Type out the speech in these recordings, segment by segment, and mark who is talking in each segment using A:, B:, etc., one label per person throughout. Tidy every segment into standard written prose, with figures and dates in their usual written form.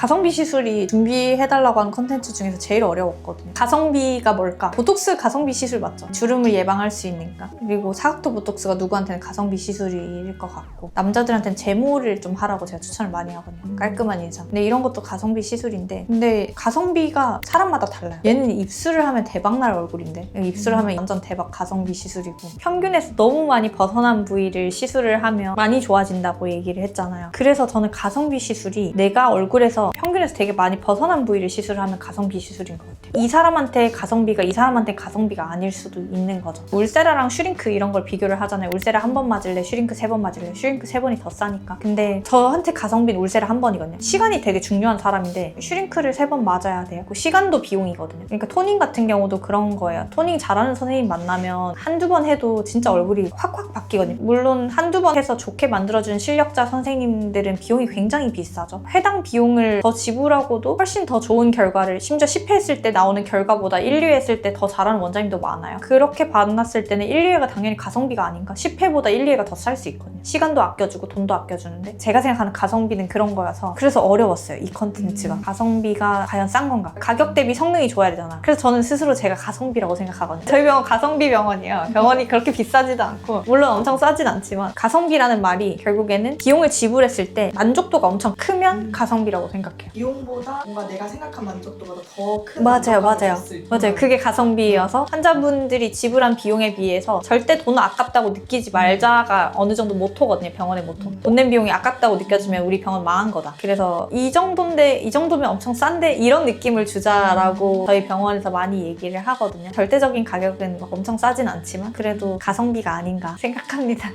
A: 가성비 시술이 준비해달라고 하는 컨텐츠 중에서 제일 어려웠거든요. 가성비가 뭘까? 보톡스 가성비 시술 맞죠? 주름을 예방할 수 있는가? 그리고 사각도 보톡스가 누구한테는 가성비 시술일 것 같고, 남자들한테는 제모를 좀 하라고 제가 추천을 많이 하거든요. 깔끔한 인상. 근데 이런 것도 가성비 시술인데, 근데 가성비가 사람마다 달라요. 얘는 입술을 하면 대박날 얼굴인데, 입술을 하면 완전 대박 가성비 시술이고, 평균에서 너무 많이 벗어난 부위를 시술을 하면 많이 좋아진다고 얘기를 했잖아요. 그래서 저는 가성비 시술이 내가 얼굴에서 평균에서 되게 많이 벗어난 부위를 시술을 하면 가성비 시술인 것 같아요. 이 사람한테 가성비가 이 사람한테 가성비가 아닐 수도 있는 거죠. 울세라랑 슈링크 이런 걸 비교를 하잖아요. 울세라 한 번 맞을래? 슈링크 3번 맞을래? 슈링크 3번이 더 싸니까. 근데 저한테 가성비는 울세라 한 번이거든요. 시간이 되게 중요한 사람인데 슈링크를 3번 맞아야 돼요. 그 시간도 비용이거든요. 그러니까 토닝 같은 경우도 그런 거예요. 토닝 잘하는 선생님 만나면 한두 번 해도 진짜 얼굴이 확확 바뀌거든요. 물론 한두 번 해서 좋게 만들어준 실력자 선생님들은 비용이 굉장히 비싸죠. 해당 비용을 더 지불하고도 훨씬 더 좋은 결과를, 심지어 10회 했을 때 나오는 결과보다 1, 2회 했을 때 더 잘하는 원장님도 많아요. 그렇게 만났을 때는 1, 2회가 당연히 가성비가 아닌가? 10회보다 1, 2회가 더 쌀 수 있거든요. 시간도 아껴주고 돈도 아껴주는데, 제가 생각하는 가성비는 그런 거여서 그래서 어려웠어요, 이 컨텐츠가. 가성비가 과연 싼 건가? 가격 대비 성능이 좋아야 되잖아. 그래서 저는 스스로 제가 가성비라고 생각하거든요. 저희 병원 가성비 병원이에요. 병원이 그렇게 비싸지도 않고 물론 엄청 싸진 않지만, 가성비라는 말이 결국에는 비용을 지불했을 때 만족도가 엄청 크면 가성비라고 생각해요.
B: 비용보다 뭔가 내가 생각한 만족도보다 더 큰
A: 맞아요.
B: 만족감을
A: 그게 가성비여서 환자분들이 지불한 비용에 비해서 절대 돈 아깝다고 느끼지 말자가 어느 정도 모토거든요. 병원의 모토. 돈 낸 비용이 아깝다고 느껴지면 우리 병원 망한 거다. 그래서 이 정도인데, 이 정도면 엄청 싼데, 이런 느낌을 주자라고 저희 병원에서 많이 얘기를 하거든요. 절대적인 가격은 막 엄청 싸진 않지만 그래도 가성비가 아닌가 생각합니다.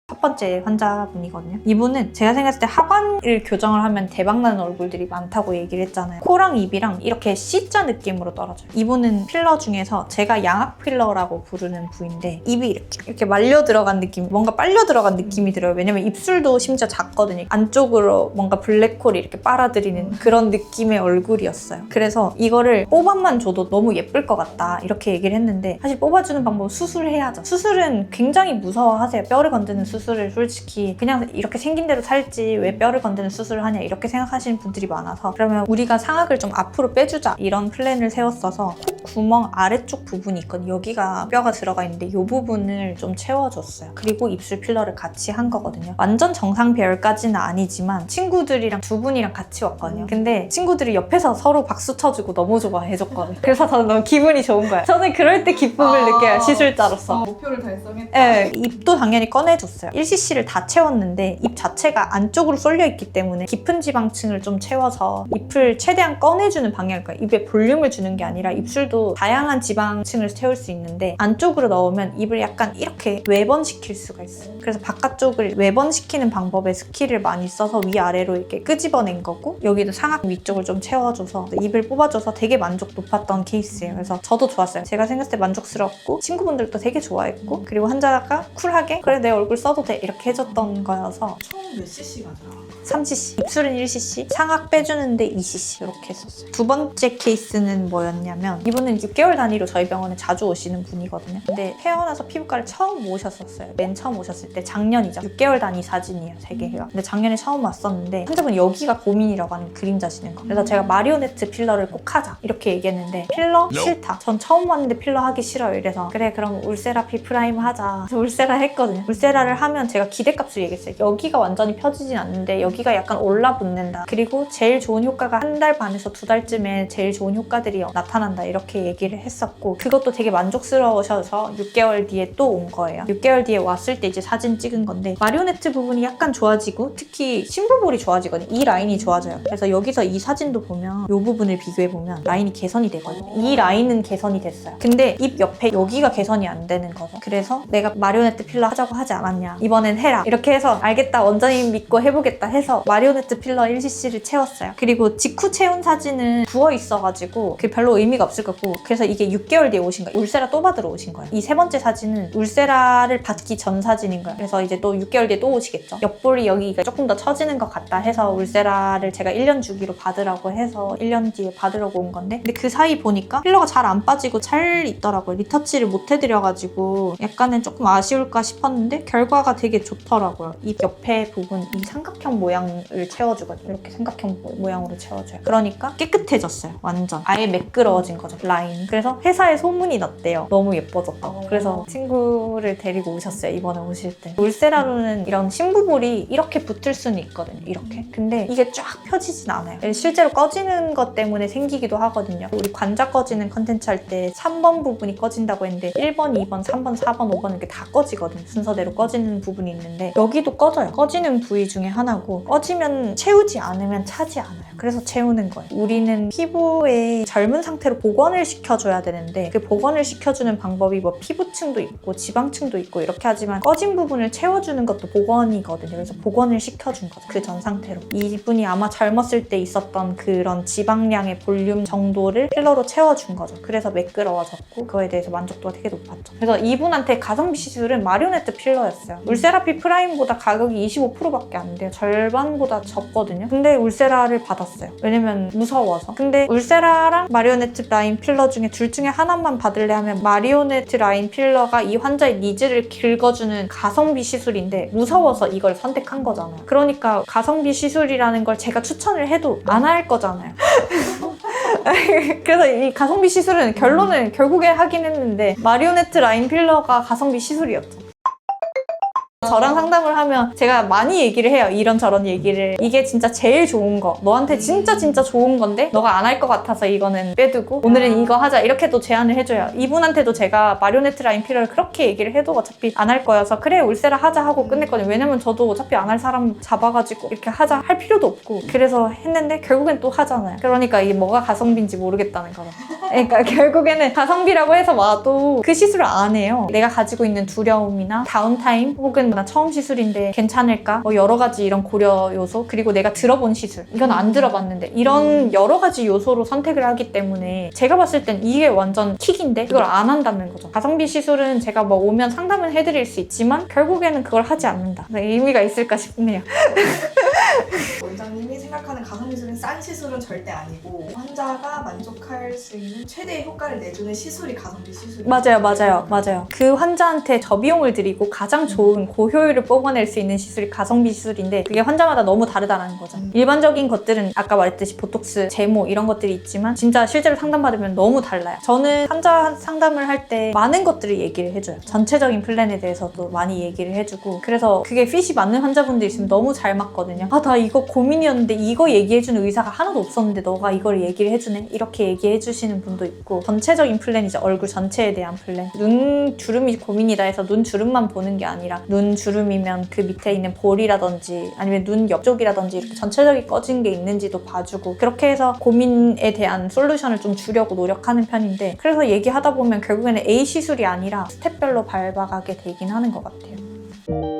A: 첫 번째 환자분이거든요. 이분은 제가 생각했을 때 하관을 교정을 하면 대박나는 얼굴들이 많다고 얘기를 했잖아요. 코랑 입이랑 이렇게 C자 느낌으로 떨어져요. 이분은 필러 중에서 제가 양악 필러라고 부르는 부위인데, 입이 이렇게 말려 들어간 느낌, 뭔가 빨려 들어간 느낌이 들어요. 왜냐면 입술도 심지어 작거든요. 안쪽으로 뭔가 블랙홀이 이렇게 빨아들이는 그런 느낌의 얼굴이었어요. 그래서 이거를 뽑아만 줘도 너무 예쁠 것 같다 이렇게 얘기를 했는데, 사실 뽑아주는 방법은 수술해야죠. 수술은 굉장히 무서워하세요. 뼈를 건드는 수술을 솔직히 그냥 이렇게 생긴 대로 살지 왜 뼈를 건드는 수술을 하냐 이렇게 생각하시는 분들이 많아서, 그러면 우리가 상악을 좀 앞으로 빼주자 이런 플랜을 세웠어서 콧 구멍 아래쪽 부분이 있거든요. 여기가 뼈가 들어가 있는데 이 부분을 좀 채워줬어요. 그리고 입술 필러를 같이 한 거거든요. 완전 정상 배열까지는 아니지만 친구들이랑 두 분이랑 같이 왔거든요. 근데 친구들이 옆에서 서로 박수 쳐주고 너무 좋아해줬거든요. 그래서 저는 너무 기분이 좋은 거예요. 저는 그럴 때 기쁨을 느껴요, 시술자로서.
B: 목표를 달성했다.
A: 네, 입도 당연히 꺼내줬어요. 1cc를 다 채웠는데 입 자체가 안쪽으로 쏠려 있기 때문에 깊은 지방층을 좀 채워서 ip을 최대한 꺼내주는 방향일 거예요. 입에 볼륨을 주는 게 아니라 입술도 다양한 지방층을 채울 수 있는데, 안쪽으로 넣으면 입을 약간 이렇게 외번시킬 수가 있어요. 그래서 바깥쪽을 외번시키는 방법에 스킬을 많이 써서 위아래로 이렇게 끄집어낸 거고, 여기도 상악 위쪽을 좀 채워줘서 입을 뽑아줘서 되게 만족 높았던 케이스예요. 그래서 저도 좋았어요. 제가 생각했을 때 만족스럽고 친구분들도 되게 좋아했고, 그리고 환자가 쿨하게 그래 내 얼굴 써도 돼 이렇게 해줬던 거여서.
B: 총 몇 cc가 들어가?
A: 3cc, 입술은 1cc, 상악 빼주는데 2cc 이렇게 했었어요. 두 번째 케이스는 뭐였냐면, 이분은 6개월 단위로 저희 병원에 자주 오시는 분이거든요. 근데 태어나서 피부과를 처음 오셨었어요. 맨 처음 오셨을 때 작년이죠. 6개월 단위 사진이에요, 3개가. 근데 작년에 처음 왔었는데 환자분 여기가 고민이라고 하는 그림자시는 거. 그래서 제가 마리오네트 필러를 꼭 하자 이렇게 얘기했는데, 필러 싫다. 전 처음 왔는데 필러 하기 싫어요. 이래서 그래 그럼 울세라피 프라임 하자. 그래서 울세라 했거든요. 울세라를 하면 제가 기대값을 얘기했어요. 여기가 완전히 펴지진 않는데 여기가 약간 올라붙는다. 그리고 제일 좋은 효과가 한 달 반에서 2달쯤에 제일 좋은 효과들이 나타난다 이렇게 얘기를 했었고, 그것도 되게 만족스러우셔서 6개월 뒤에 또 온 거예요. 6개월 뒤에 왔을 때 이제 사진 찍은 건데, 마리오네트 부분이 약간 좋아지고 특히 심부볼이 좋아지거든요. 이 라인이 좋아져요. 그래서 여기서 이 사진도 보면 이 부분을 비교해보면 라인이 개선이 되거든요. 이 라인은 개선이 됐어요. 근데 입 옆에 여기가 개선이 안 되는 거죠. 그래서 내가 마리오네트 필러 하자고 하지 않았냐, 이번엔 해라 이렇게 해서 알겠다 원장님 믿고 해보겠다 해서 마리오네트 필러 1cc를 채웠어요. 그리고 직후 채운 사진은 부어 있어가지고 그게 별로 의미가 없을 것 같고, 사진이고 그래서 이게 6개월 뒤에 오신 거예요. 울세라 또 받으러 오신 거예요. 이 세 번째 사진은 울세라를 받기 전 사진인 거예요. 그래서 이제 또 6개월 뒤에 또 오시겠죠. 옆볼이 여기가 조금 더 처지는 것 같다 해서 울세라를 제가 1년 주기로 받으라고 해서 1년 뒤에 받으려고 온 건데 근데 그 사이 보니까 필러가 잘 안 빠지고 잘 있더라고요. 리터치를 못 해드려가지고 약간은 조금 아쉬울까 싶었는데 결과가 되게 좋더라고요. 입 옆에 부분 이 삼각형 모양을 채워주거든요. 이렇게 삼각형 모양으로 채워줘요. 그러니까 깨끗해졌어요. 완전 아예 매끄러워진 거죠. 라인. 그래서 회사에 소문이 났대요. 너무 예뻐졌다고. 그래서 친구를 데리고 오셨어요. 이번에 오실 때. 울세라로는 이런 심부볼이 이렇게 붙을 수는 있거든요. 이렇게. 근데 이게 쫙 펴지진 않아요. 실제로 꺼지는 것 때문에 생기기도 하거든요. 우리 관자 꺼지는 컨텐츠 할 때 3번 부분이 꺼진다고 했는데 1번, 2번, 3번, 4번, 5번 이렇게 다 꺼지거든요. 순서대로 꺼지는 부분이 있는데 여기도 꺼져요. 꺼지는 부위 중에 하나고 꺼지면 채우지 않으면 차지 않아요. 그래서 채우는 거예요. 우리는 피부의 젊은 상태로 복원을 시켜줘야 되는데 그 복원을 시켜주는 방법이 뭐 피부층도 있고 지방층도 있고 이렇게 하지만 꺼진 부분을 채워주는 것도 복원이거든요. 그래서 복원을 시켜준 거죠. 그 전 상태로. 이분이 아마 젊었을 때 있었던 그런 지방량의 볼륨 정도를 필러로 채워준 거죠. 그래서 매끄러워졌고 그거에 대해서 만족도가 되게 높았죠. 그래서 이분한테 가성비 시술은 마리오네트 필러였어요. 울세라피 프라임보다 가격이 25%밖에 안 돼요. 절반보다 적거든요. 근데 울세라를 받았어요. 왜냐면 무서워서. 근데 울세라랑 마리오네트 라인 필러 중에 둘 중에 하나만 받을래 하면 마리오네트 라인 필러가 이 환자의 니즈를 긁어주는 가성비 시술인데 무서워서 이걸 선택한 거잖아요. 그러니까 가성비 시술이라는 걸 제가 추천을 해도 안 할 거잖아요. 그래서 이 가성비 시술은 결론은 결국에 하긴 했는데 마리오네트 라인 필러가 가성비 시술이었죠. 저랑 상담을 하면 제가 많이 얘기를 해요. 이런저런 얘기를. 이게 진짜 제일 좋은 거. 너한테 진짜 좋은 건데 너가 안 할 것 같아서 이거는 빼두고 오늘은 이거 하자. 이렇게도 제안을 해줘요. 이분한테도 제가 마리오네트 라인 필러를 그렇게 얘기를 해도 어차피 안 할 거여서 그래 울세라 하자 하고 끝냈거든요. 왜냐면 저도 어차피 안 할 사람 잡아가지고 이렇게 하자 할 필요도 없고 그래서 했는데 결국엔 또 하잖아요. 그러니까 이게 뭐가 가성비인지 모르겠다는 거죠. 그러니까 결국에는 가성비라고 해서 와도 그 시술을 안 해요. 내가 가지고 있는 두려움이나 다운타임 혹은 나 처음 시술인데 괜찮을까? 뭐 여러 가지 이런 고려 요소 그리고 내가 들어본 시술 이건 안 들어봤는데 이런 여러 가지 요소로 선택을 하기 때문에 제가 봤을 땐 이게 완전 킥인데 그걸 안 한다는 거죠. 가성비 시술은 제가 뭐 오면 상담은 해드릴 수 있지만 결국에는 그걸 하지 않는다. 의미가 있을까 싶네요.
B: 원장님이 생각하는 가성비 시술은 싼 시술은 절대 아니고 환자가 만족할 수 있는 최대의 효과를 내주는 시술이 가성비 시술이에요.
A: 맞아요. 그 환자한테 저비용을 들이고 가장 좋은 고효율을 뽑아낼 수 있는 시술이 가성비 시술인데 그게 환자마다 너무 다르다는 거죠. 일반적인 것들은 아까 말했듯이 보톡스, 제모 이런 것들이 있지만 진짜 실제로 상담받으면 너무 달라요. 저는 환자 상담을 할 때 많은 것들을 얘기를 해줘요. 전체적인 플랜에 대해서도 많이 얘기를 해주고 그래서 그게 핏이 맞는 환자분들 있으면 너무 잘 맞거든요. 아, 나 이거 고민이었는데 이거 얘기해주는 의사가 하나도 없었는데 너가 이걸 얘기를 해주네? 이렇게 얘기해주시는 분도 있고 전체적인 플랜이죠. 얼굴 전체에 대한 플랜. 눈 주름이 고민이다 해서 눈 주름만 보는 게 아니라 눈 주름이면 그 밑에 있는 볼이라든지 아니면 눈 옆쪽이라든지 이렇게 전체적인 꺼진 게 있는지도 봐주고 그렇게 해서 고민에 대한 솔루션을 좀 주려고 노력하는 편인데 그래서 얘기하다 보면 결국에는 A 시술이 아니라 스텝별로 밟아가게 되긴 하는 것 같아요.